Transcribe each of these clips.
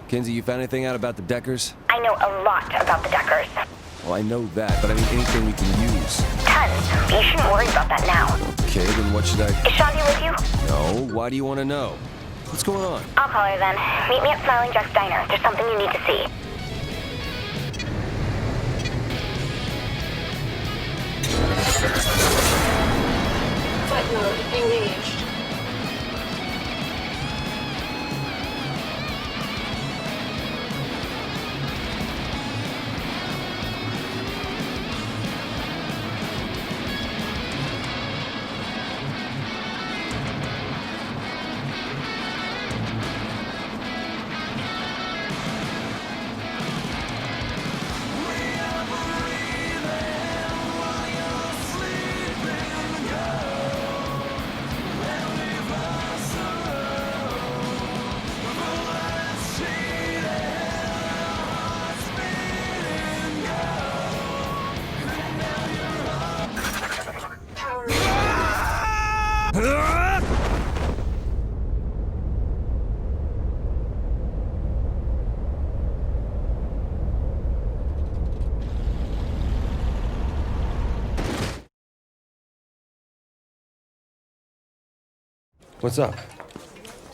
Kinsey, you found anything out about the Deckers? I know a lot about the Deckers. Well, I know that, but I mean anything we can use. Tons, but you shouldn't worry about that now. Okay, then what should I... Is Shandi with you? No, why do you want to know? What's going on? I'll call her then. Meet me at Smiling Jack's Diner. There's something you need to see. Flight mode engaged. What's up?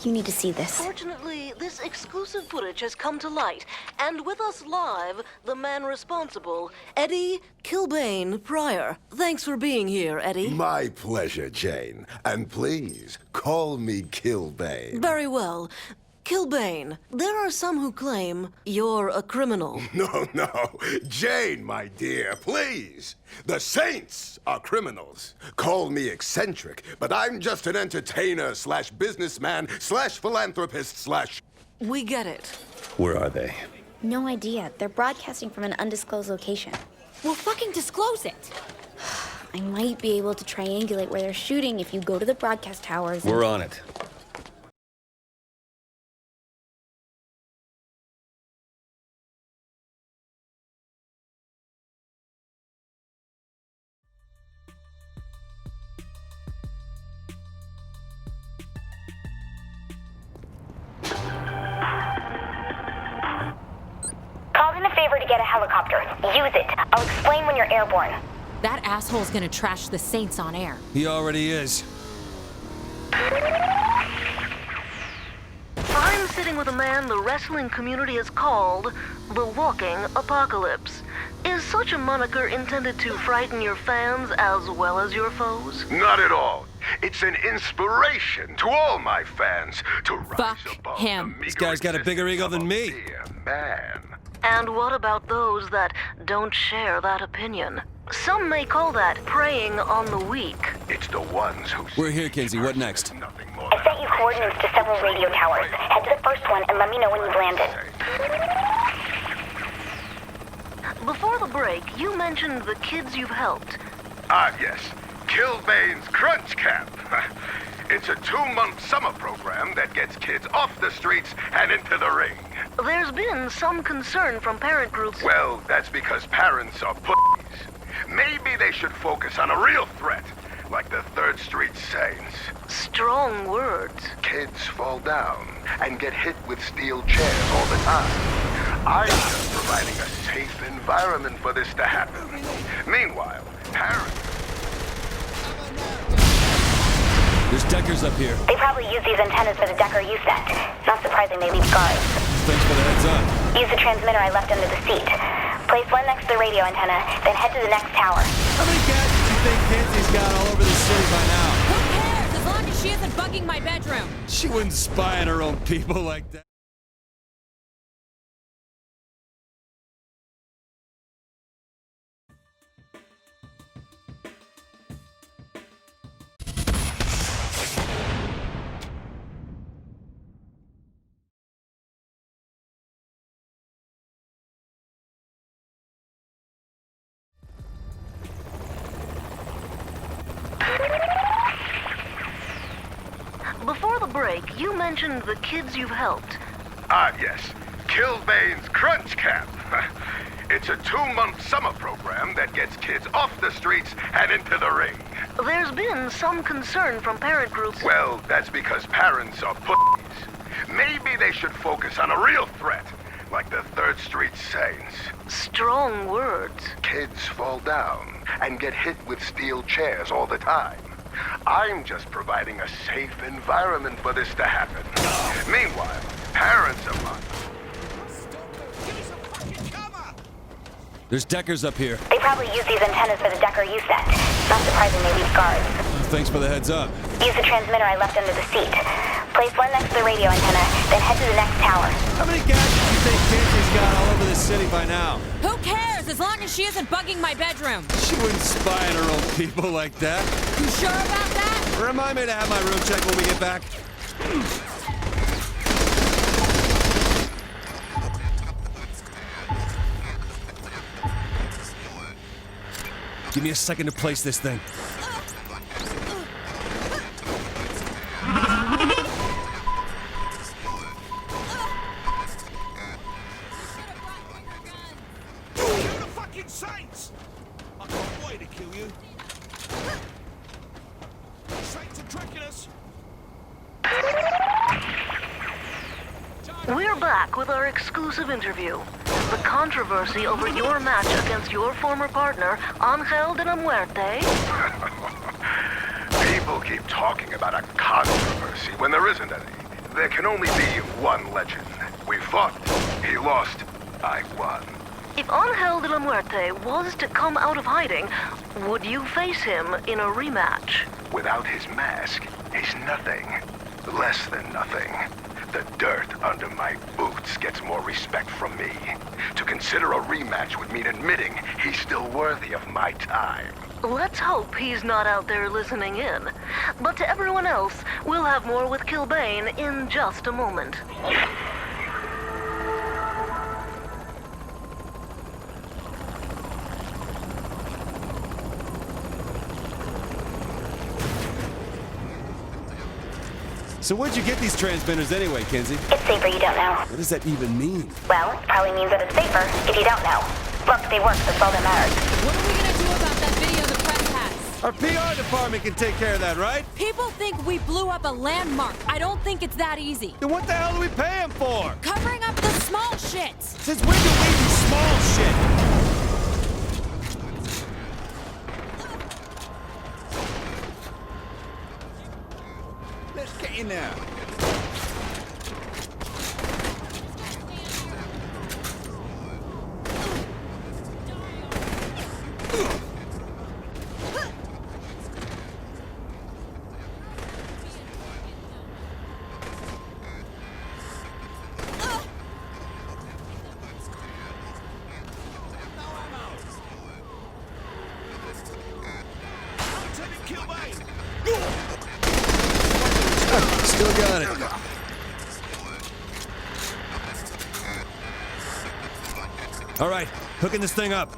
You need to see this. Fortunately, this exclusive footage has come to light, and with us live, the man responsible, Eddie Kilbane Pryor. Thanks for being here, Eddie. My pleasure, Jane. And please, call me Kilbane. Very well. Kilbane, there are some who claim you're a criminal. No. Jane, my dear, please. The Saints are criminals. Call me eccentric, but I'm just an entertainer slash businessman slash philanthropist slash... We get it. Where are they? No idea. They're broadcasting from an undisclosed location. Well, fucking disclose it! I might be able to triangulate where they're shooting if you go to the broadcast towers. We're on it. Called in a favor to get a helicopter. Use it. I'll explain when you're airborne. That asshole's gonna trash the Saints on air. He already is. I'm sitting with a man the wrestling community has called the Walking Apocalypse. Is such a moniker intended to frighten your fans as well as your foes? Not at all. It's an inspiration to all my fans to rise Fuck above him. the This guy's got a bigger ego than me. Dear man. And what about those that don't share that opinion? Some may call that preying on the weak. It's the ones who... We're here, Kinsey. What next? Nothing more I sent you coordinates to several radio towers. Head to the first one and let me know when you've landed. Before the break, you mentioned the kids you've helped. Ah, yes. Kilbane's Crunch Camp. It's a 2-month summer program that gets kids off the streets and into the ring. There's been some concern from parent groups. Well, that's because parents are pussies. Maybe they should focus on a real threat, like the Third Street Saints. Strong words. Kids fall down and get hit with steel chairs all the time. I'm just providing a safe environment for this to happen. Meanwhile, parents... There's Deckers up here. They probably use these antennas for the Decker you sent. Not surprising they leave scars. Thanks for the heads up. Use the transmitter I left under the seat. Place one next to the radio antenna, then head to the next tower. How many gadgets do you think Kinsey's got all over the city by now? Who cares, as long as she isn't bugging my bedroom? She wouldn't spy on her own people like that. Before the break, you mentioned the kids you've helped. Ah, yes. Kilbane's Crunch Camp. It's a 2-month summer program that gets kids off the streets and into the ring. There's been some concern from parent groups. Well, that's because parents are pussies. Maybe they should focus on a real threat, like the Third Street Saints. Strong words. Kids fall down and get hit with steel chairs all the time. I'm just providing a safe environment for this to happen. Meanwhile, parents are on. There's deckers up here. They probably use these antennas for the decker you sent. Not surprising they leave guards. Thanks for the heads up. Use the transmitter I left under the seat. Place one next to the radio antenna, then head to the next tower. How many gadgets do you think Kenzie's got all over the city by now? Who cares, as long as she isn't bugging my bedroom? She wouldn't spy on her own people like that. You sure about that? Remind me to have my room checked when we get back. Give me a second to place this thing. Saints! I can't wait to kill you. Saints are tricking us. We're back with our exclusive interview. The controversy over your match against your former partner, Angel de la Muerte. People keep talking about a controversy when there isn't any. There can only be one legend. We fought. He lost. I won. If Angel de la Muerte was to come out of hiding, would you face him in a rematch? Without his mask, he's nothing. Less than nothing. The dirt under my boots gets more respect from me. To consider a rematch would mean admitting he's still worthy of my time. Let's hope he's not out there listening in. But to everyone else, we'll have more with Kilbane in just a moment. So where'd you get these transmitters anyway, Kenzie? It's safer you don't know. What does that even mean? Well, it probably means that it's safer if you don't know. Look, they work, that's all that matters. What are we gonna do about that video the press has? Our PR department can take care of that, right? People think we blew up a landmark. I don't think it's that easy. Then what the hell do we pay him for? Covering up the small shit. Since when do we do small shit? Let's get in there. Lieutenant Kilbane! Still got it. All right, hooking this thing up.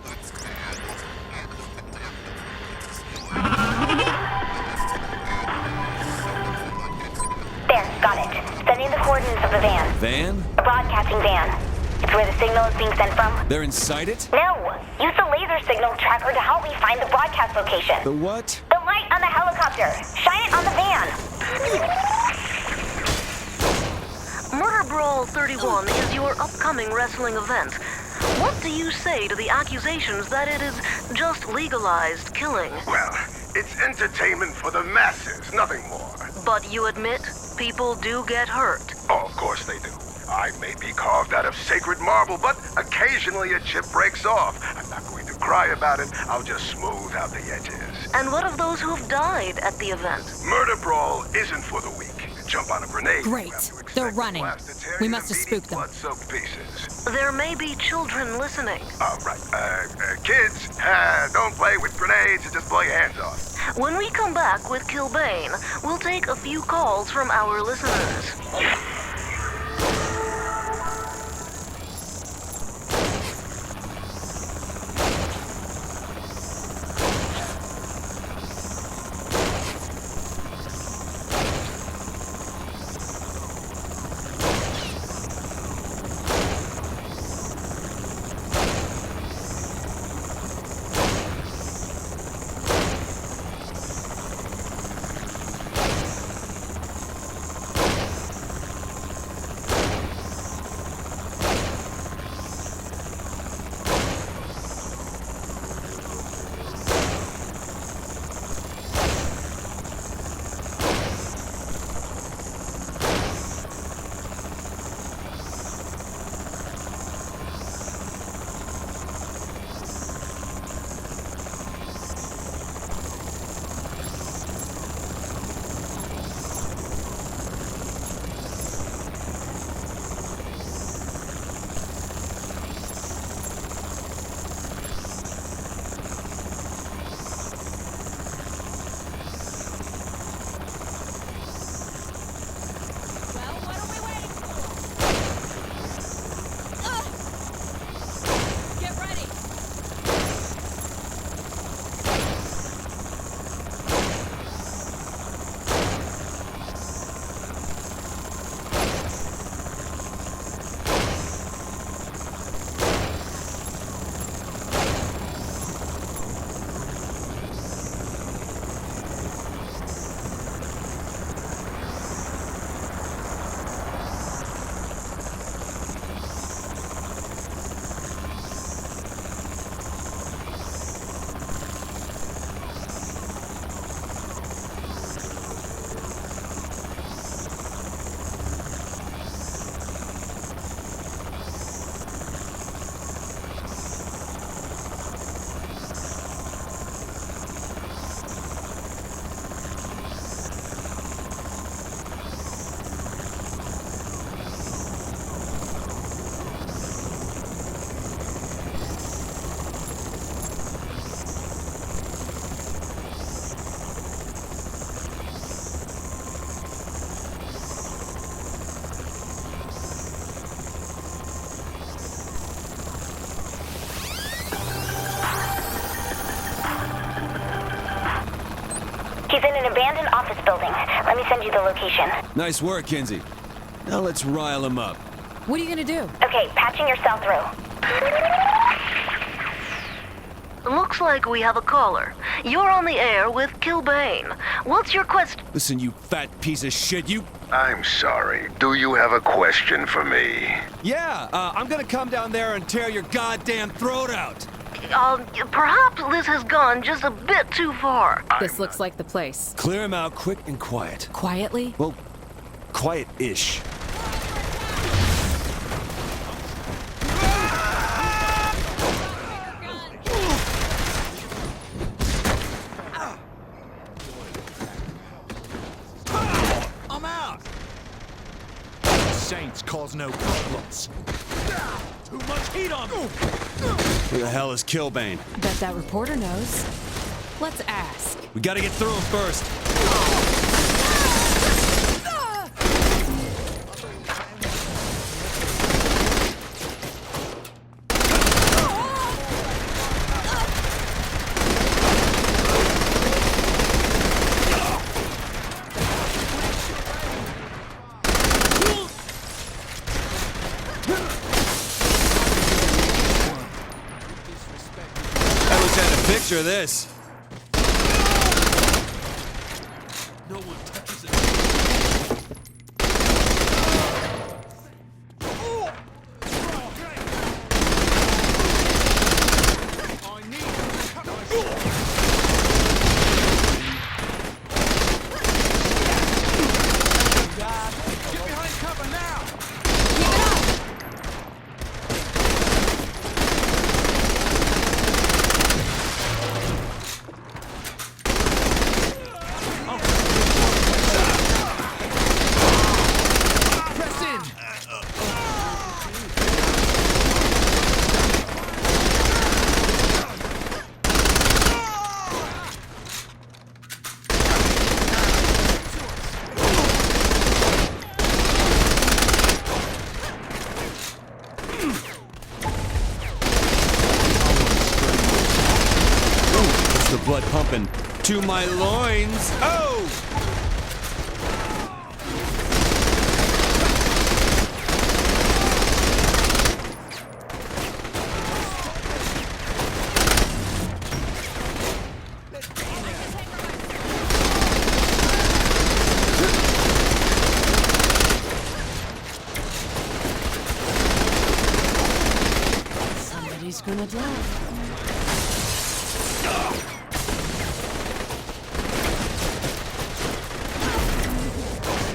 There, got it. Sending the coordinates of the van. Van? A broadcasting van. It's where the signal is being sent from. They're inside it? No! Use the laser signal tracker to help me find the broadcast location. The what? The light on the helicopter. Shine it on the van. Murder Brawl 31 is your upcoming wrestling event. What do you say to the accusations that it is just legalized killing? Well, it's entertainment for the masses, nothing more. But you admit people do get hurt. Oh, of course they do. I may be carved out of sacred marble, but occasionally a chip breaks off. I'm not going to cry about it. I'll just smooth out the edges. And what of those who've died at the event? Murder Brawl isn't for the weak. Jump on a grenade. Great. You have to expect They're the running. blast to tear We you must to have beady spooked them. blood-soaked pieces. There may be children listening. Right. Kids, don't play with grenades. Just blow your hands off. When we come back with Kilbane, we'll take a few calls from our listeners. Let me send you the location. Nice work, Kinsey. Now let's rile him up. What are you gonna do? Okay, patching your cell through. Looks like we have a caller. You're on the air with Kilbane. What's your quest? Listen, you fat piece of shit, you... I'm sorry. Do you have a question for me? Yeah, I'm gonna come down there and tear your goddamn throat out. Perhaps this has gone just a bit too far. This looks like the place. Clear him out quick and quiet. Quietly? Well, quiet-ish. I'm out. Saints cause no problems. Too much heat on them. Who the hell is Kilbane? Bet that reporter knows. Let's ask. We gotta get through him first. Hey, Lieutenant, picture this. No one touches it. I need Get behind cover now. Press in. It's the blood pumping to my loins. Oh! Somebody's gonna die.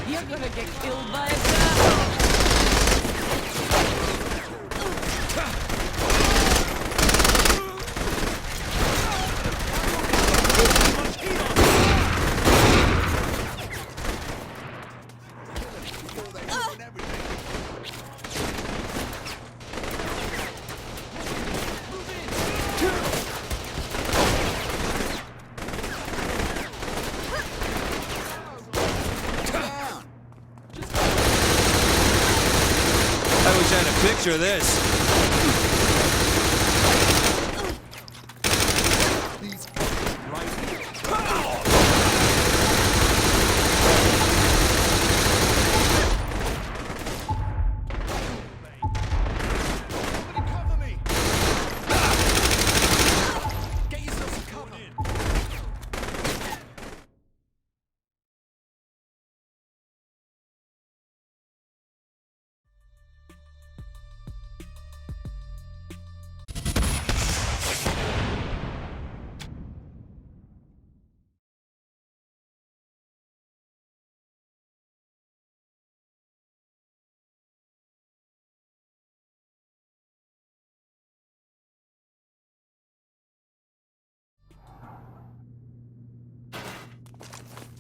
You're gonna get killed by a gun. Hey, Lieutenant, picture this. Cover me. Get yourself some cover.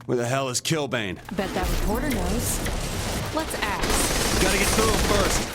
Where the hell is Kilbane? Bet that reporter knows. Let's ask. Gotta get through him first.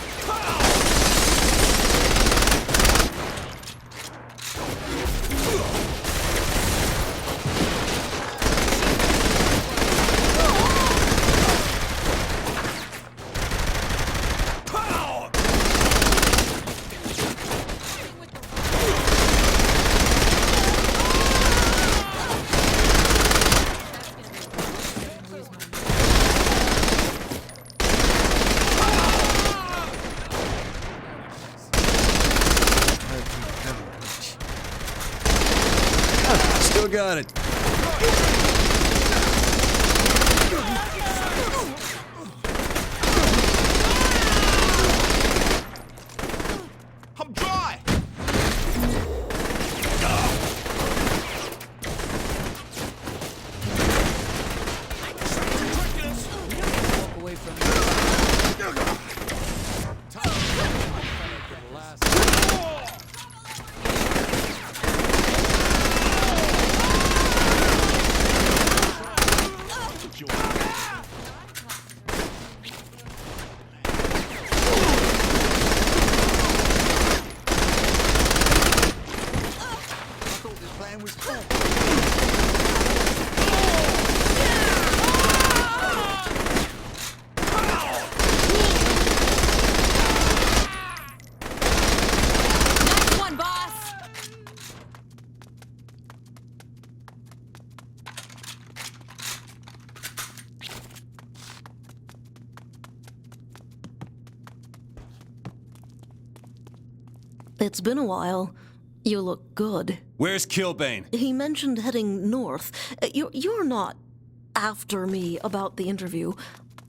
got it. I'm dry! Walk away from me. Nice one, boss! It's been a while. You look good. Where's Kilbane? He mentioned heading north. You're not after me about the interview,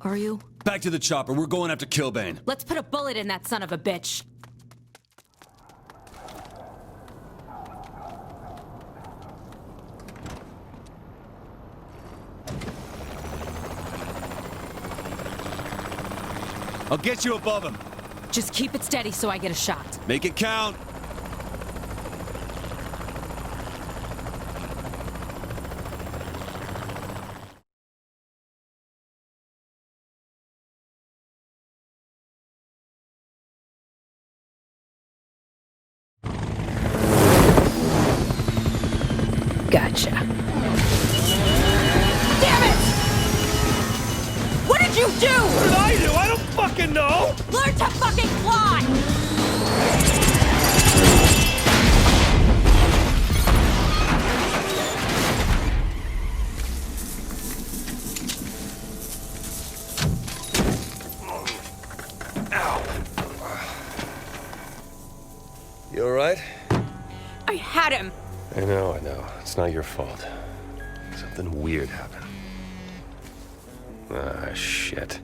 are you? Back to the chopper. We're going after Kilbane. Let's put a bullet in that son of a bitch. I'll get you above him. Just keep it steady so I get a shot. Make it count. Gotcha. Damn it! What did you do? What did I do? I don't fucking know! Learn to fucking fly! You alright? I had him. I know. It's not your fault. Something weird happened. Ah, shit.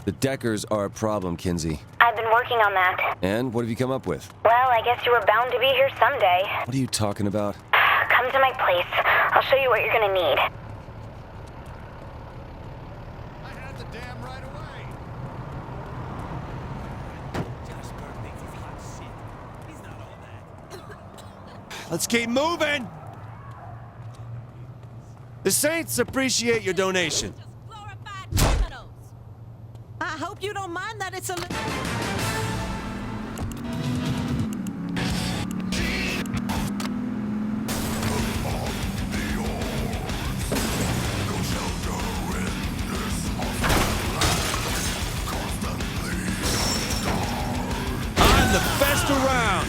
The Deckers are a problem, Kinsey. I've been working on that. And what have you come up with? Well, I guess you were bound to be here someday. What are you talking about? Come to my place. I'll show you what you're gonna need. I had the dam right away! Jasper thinks he's hot shit. He's not all that. Let's keep moving! The Saints appreciate your donation. Glorified criminals. I hope you don't mind that it's a I'm the best around!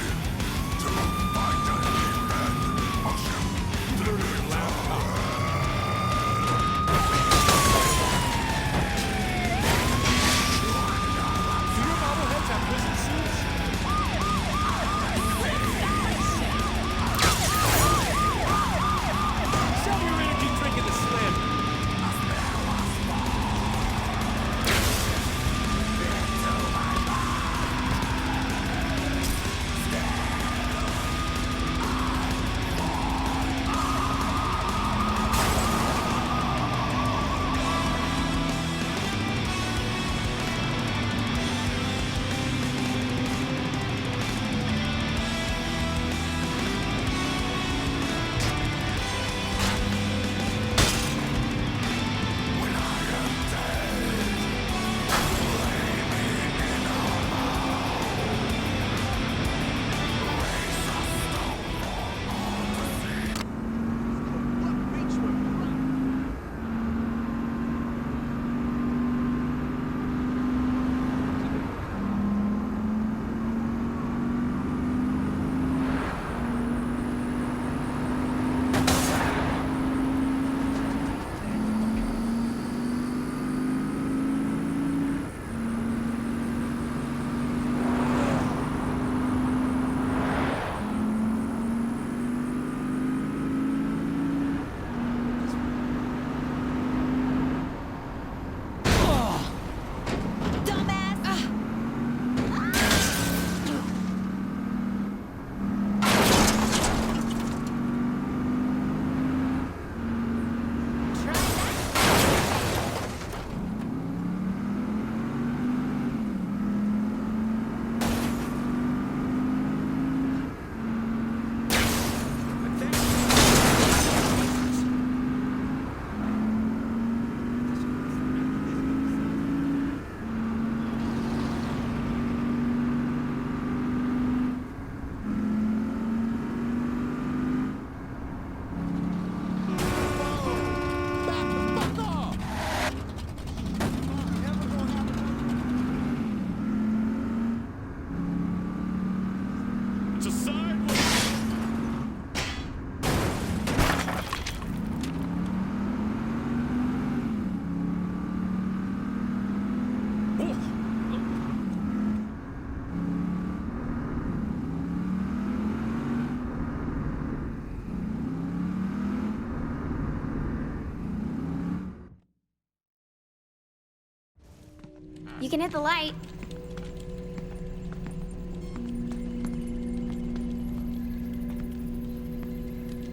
You can hit the light.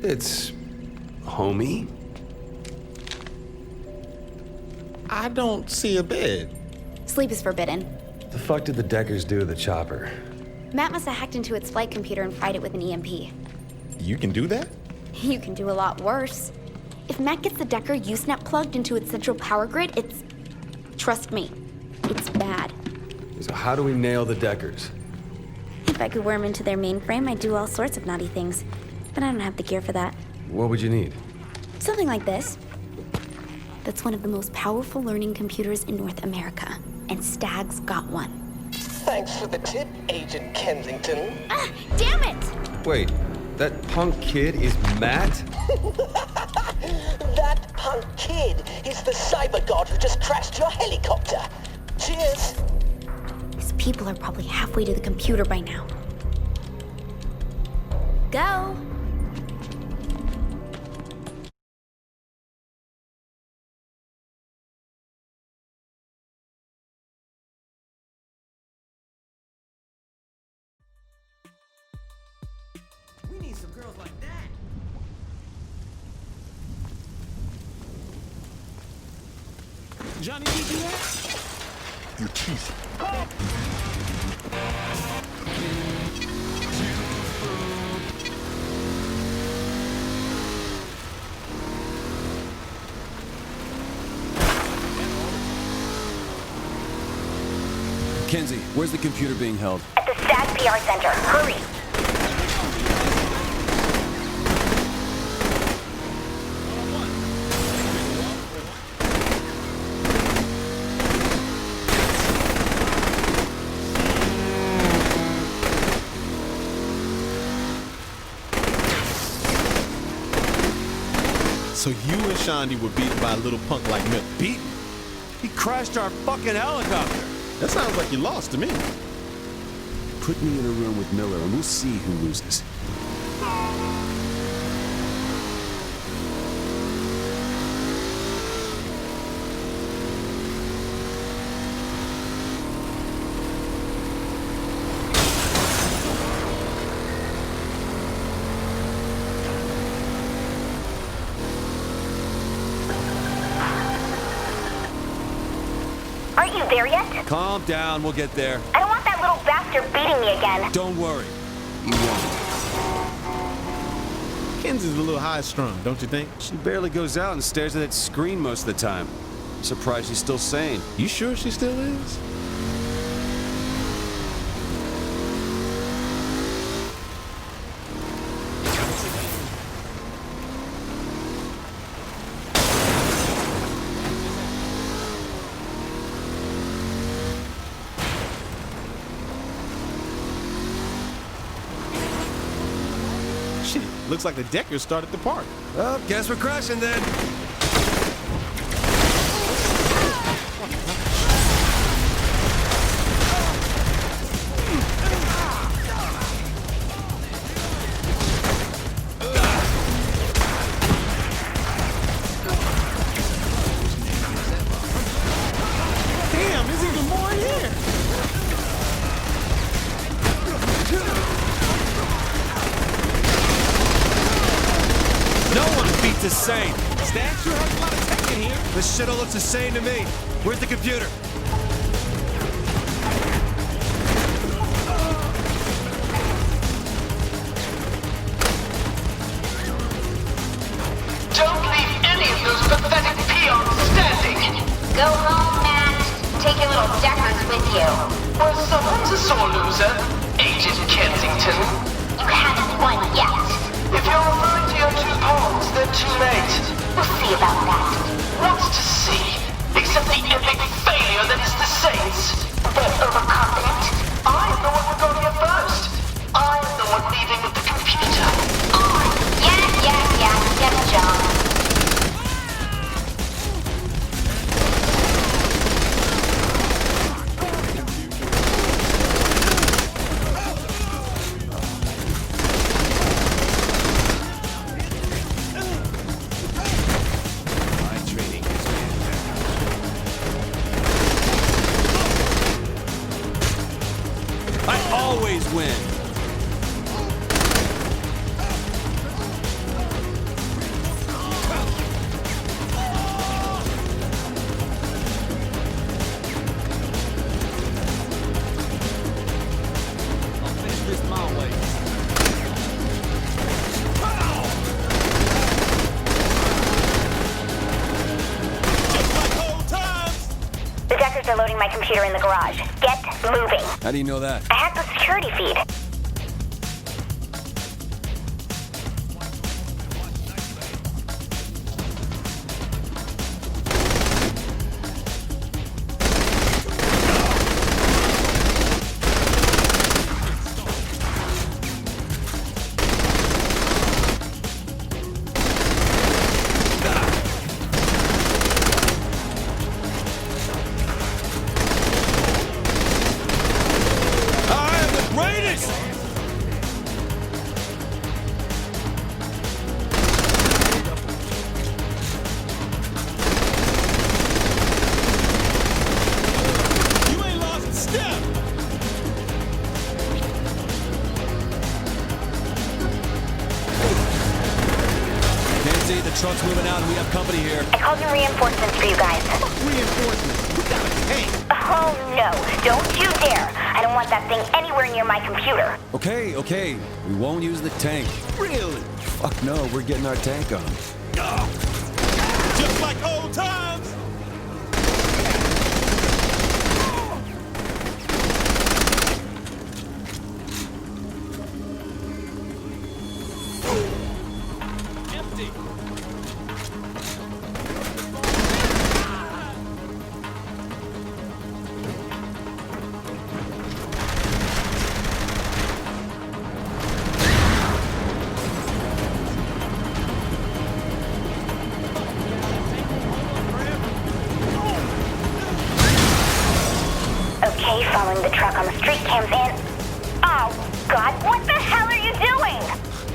It's homey. I don't see a bed. Sleep is forbidden. The fuck did the Deckers do to the chopper? Matt must have hacked into its flight computer and fried it with an EMP. You can do that? You can do a lot worse. If Matt gets the Decker Usenet plugged into its central power grid, it's... Trust me, it's bad. So how do we nail the Deckers? If I could worm into their mainframe, I'd do all sorts of naughty things. But I don't have the gear for that. What would you need? Something like this. That's one of the most powerful learning computers in North America. And Stag's got one. Thanks for the tip, Agent Kensington. Ah, damn it! Wait, that punk kid is Matt? That punk kid is the cyber god who just crashed your helicopter. Cheers. His people are probably halfway to the computer by now. Go! We need some girls like that. Johnny, did you do that? Your teeth. Kenzie, where's the computer being held? At the Stag PR Center. Hurry! So you and Shandi were beaten by a little punk like me. Beaten? He crashed our fucking helicopter. That sounds like you lost to me. Put me in a room with Miller and we'll see who loses. Aren't you there yet? Calm down, we'll get there. I don't want that little bastard beating me again. Don't worry. He won't. Kenzie's a little high-strung, don't you think? She barely goes out and stares at that screen most of the time. Surprised she's still sane. You sure she still is? Shit, looks like the Deckers started the party. Well, guess we're crashing then. Damn, there's even more in here. No one beats a Saint. Stag sure has a lot of tech in here. This shit'll look the same to me. Where's the computer? Don't leave any of those pathetic peons standing. Go home, Matt. Take your little Deckers with you. Well, someone's a sore loser, Agent Kensington. You haven't won yet. If you're referring to your two pawns, they're too late. We'll see about that. What's to see? Except the epic failure that is the Saints. They're overconfident. I'm the one who got here first. I'm the one leaving with the computer. Yeah. Get a job. My training is fantastic. win. I'll finish this my way. The Deckers are loading my computer in the garage. Get moving. How do you know that? I hacked the security feed. The truck's moving out and we have company here. I called in reinforcements for you guys. Reinforcements? We got a tank. Oh no, don't you dare. I don't want that thing anywhere near my computer. Okay. We won't use the tank. Really? Fuck no, we're getting our tank on. Just like old times. Okay, following the truck on the street cams in. Oh, God, what the hell are you doing?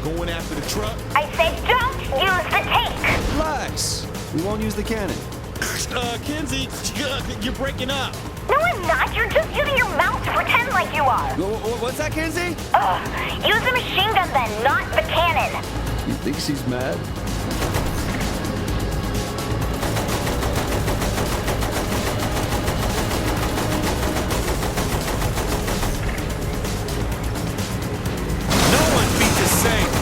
Going after the truck? I said don't use the tank. Relax. We won't use the cannon. Kenzie, you're breaking up. No, I'm not. You're just using your mouth to pretend like you are. What's that, Kenzie? Use the machine gun then, not the cannon. You think she's mad? No one beat the Saint.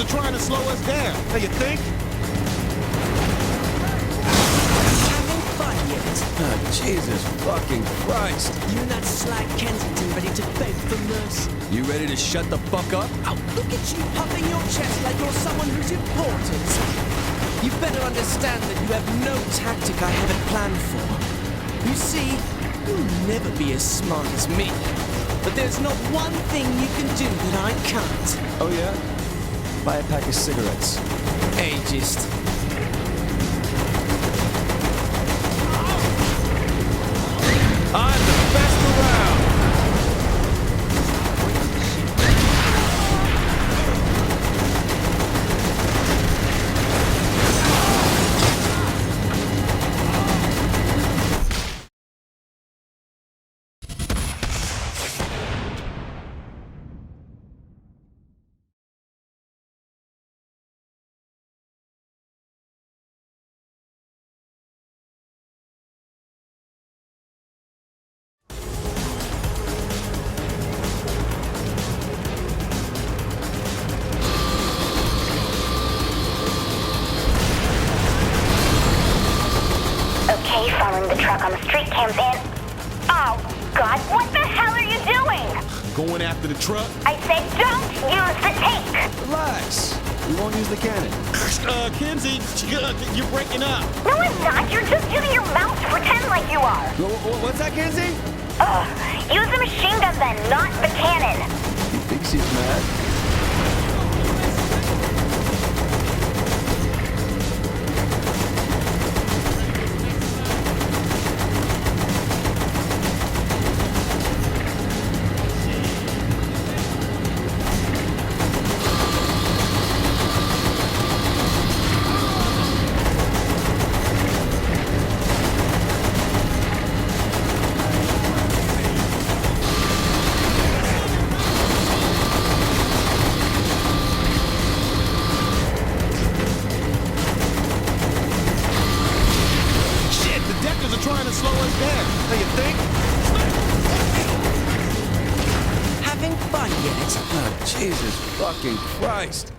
Trying to slow us down. How you think? Having fun yet? Oh, Jesus fucking Christ. You and that slag Kensington ready to beg for mercy? You ready to shut the fuck up? Oh, look at you puffing your chest like you're someone who's important. You better understand that you have no tactic I haven't planned for. You see, you'll never be as smart as me. But there's not one thing you can do that I can't. Oh, yeah? Buy a pack of cigarettes. Ageist. I'm the best around! Following the truck on the street cams in. Oh, God, what the hell are you doing? Going after the truck? I said don't use the tank. Relax. We won't use the cannon. Kenzie, you're breaking up. No, I'm not. You're just using your mouth to pretend like you are. What's that, Kenzie? Use the machine gun then, not the cannon. You think she's mad? yet. Oh, Jesus fucking Christ.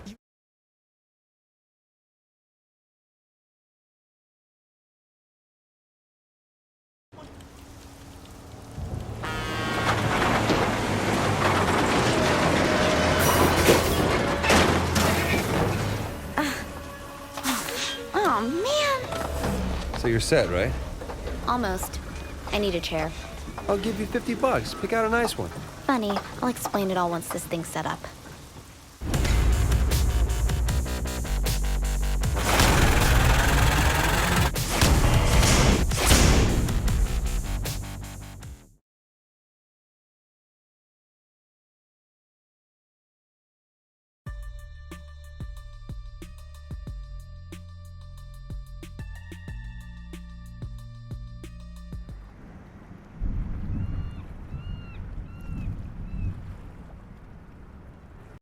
Oh, man. So you're set, right? Almost. I need a chair. I'll give you $50. Pick out a nice one. Funny. I'll explain it all once this thing's set up.